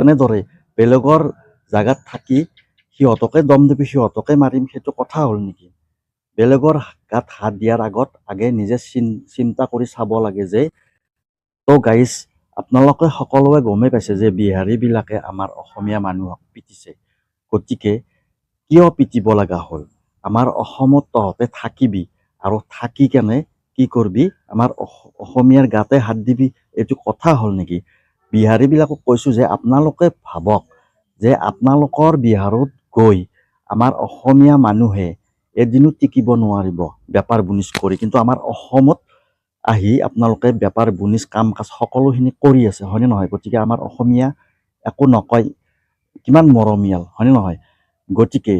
তেনেদৰে বেলেগৰ জাগাত থাকি সিহঁতকে দম দিবি সিহঁতকে মাৰিম সেইটো কথা হ'ল নেকি? বেলেগৰ গাত হাত দিয়াৰ আগত আগে নিজে চিন্তা কৰি চাব লাগে যে তো গাইজ আপোনালোকে সকলোৱে গমেই পাইছে যে বিহাৰীবিলাকে আমাৰ অসমীয়া মানুহক পিটিছে। গতিকে কিয় পিটিব লগা হ'ল? আমাৰ অসমত তহঁতে থাকিবি আৰু থাকি কেনে কি কৰবি আমাৰ অসমীয়াৰ গাতে হাত দিবি, এইটো কথা হ'ল নেকি? বিহাৰীবিলাকক কৈছোঁ যে আপোনালোকে ভাবক যে আপোনালোকৰ বিহাৰত গৈ আমাৰ অসমীয়া মানুহে এদিনো টিকিব নোৱাৰিব বেপাৰ বুনিজ কৰি, কিন্তু আমাৰ অসমত আহি আপোনালোকে বেপাৰ বুনিজ কাম কাজ সকলোখিনি কৰি আছে, হয়নে নহয়? গতিকে আমাৰ অসমীয়া একো নকয়, কিমান মৰমীয়াল, হয়নে নহয়? গতিকে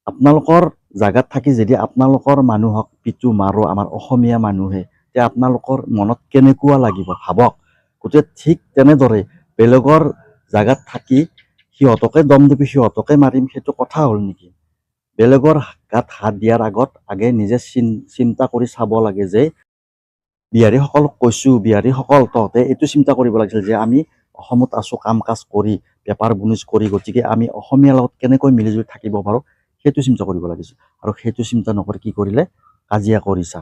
আপোনালোকৰ জাগাত থাকি যদি আপোনালোকৰ মানুহক পিটো মাৰো আমাৰ অসমীয়া মানুহে, তেতিয়া আপোনালোকৰ মনত কেনেকুৱা লাগিব ভাবক। গতিকে ঠিক তেনেদৰে বেলেগৰ জাগাত থাকি সিহঁতকে দম দিবি সিহঁতকে মাৰিম সেইটো কথা হ'ল নেকি? বেলেগৰ গাত হাত দিয়াৰ আগত আগে নিজে চিন্তা কৰি চাব লাগে যে বিহাৰীসকলক কৈছোঁ, বিহাৰীসকল তহঁতে এইটো চিন্তা কৰিব লাগিছিল যে আমি অসমত আছোঁ কাম কাজ কৰি বেপাৰ বুনিজ কৰি, গতিকে আমি অসমীয়াৰ লগত কেনেকৈ মিলিজুলি থাকিব পাৰোঁ সেইটো চিন্তা কৰিব লাগিছিল। আৰু সেইটো চিন্তা নকৰি কি কৰিলে? কাজিয়া কৰিছা,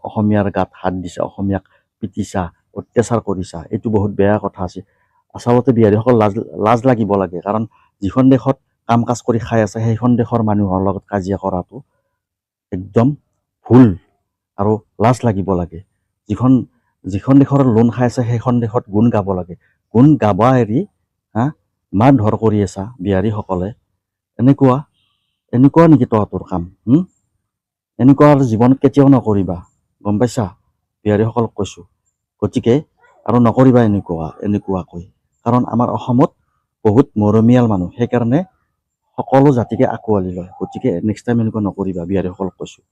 অসমীয়াৰ গাত হাত দিছা, অসমীয়াক পিটিছা, অত্যাচাৰ কৰিছা, এইটো বহুত বেয়া কথা আছে। আচলতে বিহাৰীসকল লাজ লাগিব লাগে, কাৰণ যিখন দেশত কাম কাজ কৰি খাই আছে সেইখন দেশৰ মানুহৰ লগত কাজিয়া কৰাটো একদম ভুল আৰু লাজ লাগিব লাগে। যিখন দেশৰ লোন খাই আছে সেইখন দেশত গুণ গাব লাগে। গুণ গাবা এৰি মাৰ ধৰ কৰি আছা বিহাৰীসকলে, এনেকুৱা নেকি তহঁতৰ কাম? এনেকুৱা আৰু জীৱনত কেতিয়াও নকৰিবা, গম পাইছা? বিহাৰীসকলক কৈছোঁ। গতিকে আৰু নকৰিবা এনেকুৱাকৈ, কাৰণ আমাৰ অসমত বহুত মৰমীয়াল মানুহ, সেইকাৰণে সকলো জাতিকে আঁকোৱালি লয়। গতিকে নেক্সট টাইম এনেকুৱা নকৰিবা, বিহাৰীসকলক কৈছোঁ।